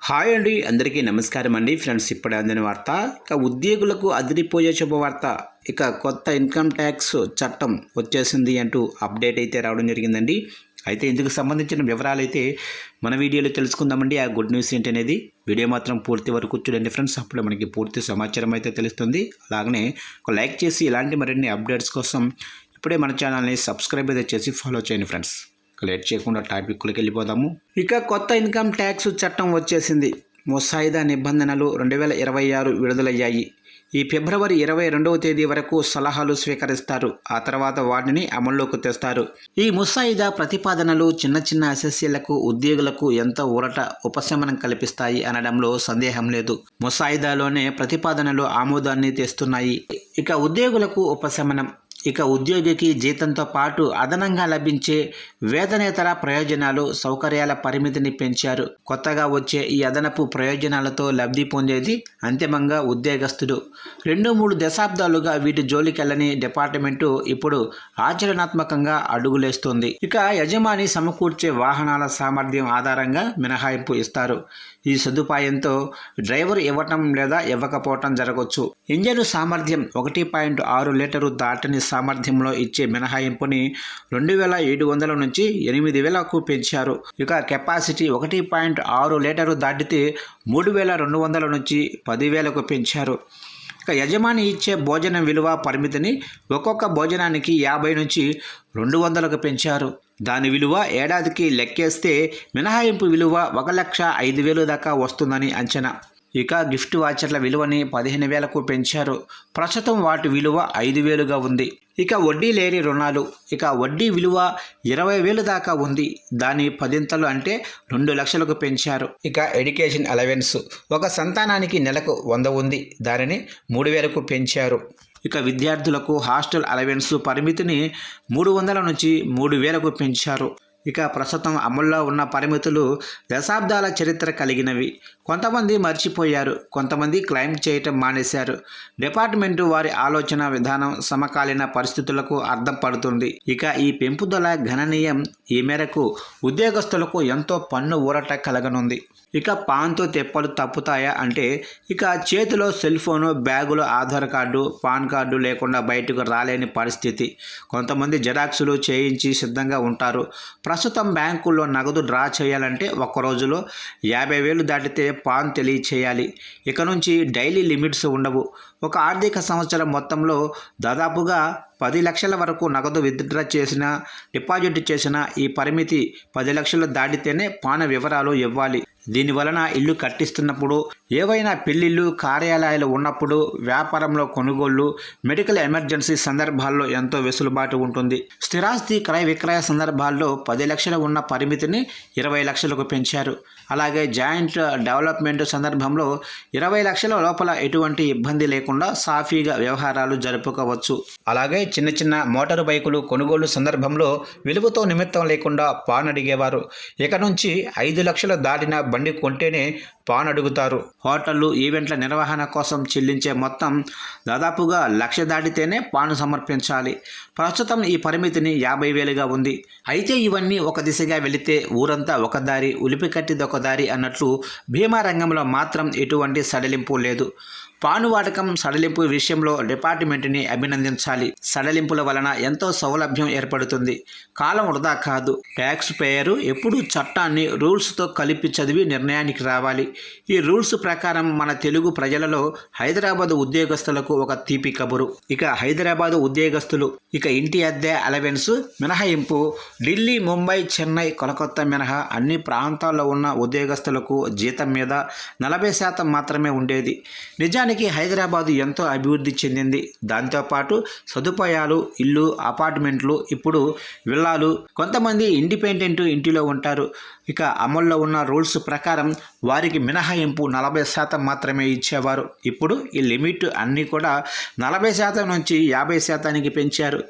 Hi అండి, అందరికీ నమస్కారం అండి. ఫ్రెండ్స్, ఇప్పుడే అందిన వార్త. ఇక ఉద్యోగులకు అదిరిపోయే శుభవార్త. ఇక కొత్త ఇన్కమ్ ట్యాక్స్ చట్టం వచ్చేసింది అంటూ అప్డేట్ అయితే రావడం జరిగిందండి. అయితే ఇందుకు సంబంధించిన వివరాలు అయితే మన వీడియోలో తెలుసుకుందామండి. ఆ గుడ్ న్యూస్ ఏంటనేది వీడియో మాత్రం పూర్తి వరకు చూడండి ఫ్రెండ్స్. అప్పుడు మనకి పూర్తి సమాచారం అయితే తెలుస్తుంది. అలాగనే ఒక లైక్ చేసి ఇలాంటి మరిన్ని అప్డేట్స్ కోసం ఇప్పుడే మన ఛానల్ని సబ్స్క్రైబ్ అయితే చేసి ఫాలో చేయండి ఫ్రెండ్స్. లేట్ చేయకుండా టాపిక్లోకి వెళ్ళిపోదాము. ఇక కొత్త ఇన్కమ్ ట్యాక్స్ చట్టం వచ్చేసింది. ముసాయిదా నిబంధనలు 2026 విడుదలయ్యాయి. ఈ ఫిబ్రవరి 22వ తేదీ వరకు సలహాలు స్వీకరిస్తారు. ఆ తర్వాత వాటిని అమల్లోకి తెస్తారు. ఈ ముసాయిదా ప్రతిపాదనలు చిన్న చిన్న ఎస్ఎస్సీలకు, ఉద్యోగులకు ఎంతో ఊరట, ఉపశమనం కల్పిస్తాయి అనడంలో సందేహం లేదు. ముసాయిదాలోనే ప్రతిపాదనలు ఆమోదాన్ని తెస్తున్నాయి. ఇక ఉద్యోగులకు ఉపశమనం. ఇక ఉద్యోగికి జీతంతో పాటు అదనంగా లభించే వేతనేతర ప్రయోజనాలు, సౌకర్యాల పరిమితిని పెంచారు. కొత్తగా వచ్చే ఈ అదనపు ప్రయోజనాలతో లబ్ధి పొందేది అంతిమంగా ఉద్యోగస్తుడు. 2-3 దశాబ్దాలుగా వీటి జోలికెళ్లని డిపార్ట్మెంటు ఇప్పుడు ఆచరణాత్మకంగా అడుగులేస్తుంది. ఇక యజమాని సమకూర్చే వాహనాల సామర్థ్యం ఆధారంగా మినహాయింపు ఇస్తారు. ఈ సదుపాయంతో డ్రైవర్ ఇవ్వటం లేదా ఇవ్వకపోవటం జరగవచ్చు. ఇంజను సామర్థ్యం 1.6 లీటరు దాటని సామర్థ్యంలో ఇచ్చే మినహాయింపుని 2700 నుంచి 8000కు పెంచారు. ఇక కెపాసిటీ 1.6 లీటరు దాటితే 3200 నుంచి 10,000కు పెంచారు. ఇక యజమాని ఇచ్చే భోజనం విలువ పరిమితిని ఒక్కొక్క భోజనానికి 50 నుంచి 200కు పెంచారు. దాని విలువ ఏడాదికి లెక్కేస్తే మినహాయింపు విలువ 1,05,000 దాకా వస్తుందని అంచనా. ఇక గిఫ్ట్ వాచర్ల విలువని 15,000కు పెంచారు. ప్రస్తుతం వాటి విలువ 5,000గా ఉంది. ఇక వడ్డీ లేని రుణాలు. ఇక వడ్డీ విలువ 20,000 దాకా ఉంది. దాని 10 అంటే 2 లక్షలకు పెంచారు. ఇక ఎడ్యుకేషన్ అలవెన్స్. ఒక సంతానానికి నెలకు 100 ఉంది. దానిని 3,000కు పెంచారు. ఇక విద్యార్థులకు హాస్టల్ అలవెన్స్ పరిమితిని 300 నుంచి 3,000కు పెంచారు. ఇక ప్రస్తుతం అమల్లో ఉన్న పరిమితులు దశాబ్దాల చరిత్ర కలిగినవి. కొంతమంది మర్చిపోయారు, కొంతమంది క్లెయిమ్ చేయటం మానేశారు. డిపార్ట్మెంటు వారి ఆలోచన విధానం సమకాలీన పరిస్థితులకు అర్థం పడుతుంది. ఇక ఈ పెంపుదల గణనీయం. ఈ మేరకు ఉద్యోగస్తులకు ఎంతో పన్ను ఊరట కలగనుంది. ఇక పాన్తో తెప్పలు తప్పుతాయా అంటే, ఇక చేతిలో సెల్ ఫోను, బ్యాగులో ఆధార్ కార్డు, పాన్ కార్డు లేకుండా బయటకు రాలేని పరిస్థితి. కొంతమంది జెరాక్సులు చేయించి సిద్ధంగా ఉంటారు. ప్రస్తుతం బ్యాంకుల్లో నగదు డ్రా చేయాలంటే ఒక్క రోజులో 50,000 దాటితే పాన్ తెలియచేయాలి. ఇక నుంచి డైలీ లిమిట్స్ ఉండవు. ఒక ఆర్థిక సంవత్సరం మొత్తంలో దాదాపుగా 10 లక్షల వరకు నగదు విత్డ్రా చేసినా, డిపాజిట్ చేసినా ఈ పరిమితి 10 లక్షలు దాటితేనే పాన్ వివరాలు ఇవ్వాలి. దీనివలన ఇల్లు కట్టిస్తున్నప్పుడు, ఏవైనా పెళ్లిళ్ళు, కార్యాలయాలు ఉన్నప్పుడు, వ్యాపారంలో కొనుగోళ్లు, మెడికల్ ఎమర్జెన్సీ సందర్భాల్లో ఎంతో వెసులుబాటు ఉంటుంది. స్థిరాస్తి క్రయ విక్రయ సందర్భాల్లో 10 లక్షలు ఉన్న పరిమితిని 20 లక్షలకు పెంచారు. అలాగే జాయింట్ డెవలప్మెంట్ సందర్భంలో 20 లక్షల లోపల ఎటువంటి ఇబ్బంది లేకుండా సాఫీగా వ్యవహారాలు జరుపుకోవచ్చు. అలాగే చిన్న చిన్న మోటారు బైకులు కొనుగోలు సందర్భంలో విలువతో నిమిత్తం లేకుండా పాన్ అడిగేవారు. ఇక నుంచి 5 లక్షలు దాటిన బండి కొంటేనే పాన్ అడుగుతారు. హోటళ్లు, ఈవెంట్ల నిర్వహణ కోసం చెల్లించే మొత్తం దాదాపుగా 1,00,000 దాటితేనే పాన్ సమర్పించాలి. ప్రస్తుతం ఈ పరిమితిని 50,000గా ఉంది. అయితే ఇవన్నీ ఒక దిశగా వెళితే ఊరంతా ఒక దారి, ఉలిపి కట్టిదొక దారి అన్నట్లు బీమా రంగంలో మాత్రం ఎటువంటి సడలింపు లేదు. పాను వాడకం సడలింపు విషయంలో డిపార్ట్మెంట్ని అభినందించాలి. సడలింపుల వలన ఎంతో సౌలభ్యం ఏర్పడుతుంది. కాలం వృధా కాదు. ట్యాక్స్ పేయరు ఎప్పుడూ చట్టాన్ని రూల్స్తో కలిపి చదివి నిర్ణయానికి రావాలి. ఈ రూల్స్ ప్రకారం మన తెలుగు ప్రజలలో హైదరాబాద్ ఉద్యోగస్తులకు ఒక తీపి కబురు. ఇక హైదరాబాద్ ఉద్యోగస్తులు ఇక ఇంటి అద్దె అలవెన్స్ మినహాయింపు. ఢిల్లీ, ముంబై, చెన్నై, కోల్కతా మినహా అన్ని ప్రాంతాల్లో ఉన్న ఉద్యోగస్తులకు జీతం మీద 40% మాత్రమే ఉండేది. నిజానికి హైదరాబాదు ఎంతో అభివృద్ధి చెందింది. దాంతోపాటు సదుపాయాలు, ఇల్లు, అపార్ట్మెంట్లు, ఇప్పుడు విల్లాలు. కొంతమంది ఇండిపెండెంట్ ఇంటిలో ఉంటారు. ఇక అమల్లో ఉన్న రూల్స్ ప్రకారం వారికి మినహాయింపు 40% మాత్రమే ఇచ్చేవారు. ఇప్పుడు ఈ లిమిట్ అన్నీ కూడా 40% నుంచి 50%కి పెంచారు.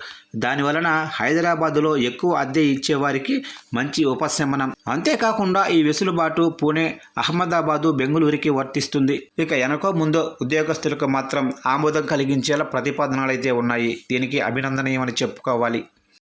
దానివలన హైదరాబాదులో ఎక్కువ అద్దె ఇచ్చేవారికి మంచి ఉపశమనం. అంతేకాకుండా ఈ వెసులుబాటు పూణే, అహ్మదాబాదు, బెంగళూరుకి వర్తిస్తుంది. ఇక వెనకో ముందో ఉద్యోగస్తులకు మాత్రం ఆమోదం కలిగించేలా ప్రతిపాదనలు అయితే ఉన్నాయి. దీనికి అభినందనీయమని చెప్పుకోవాలి.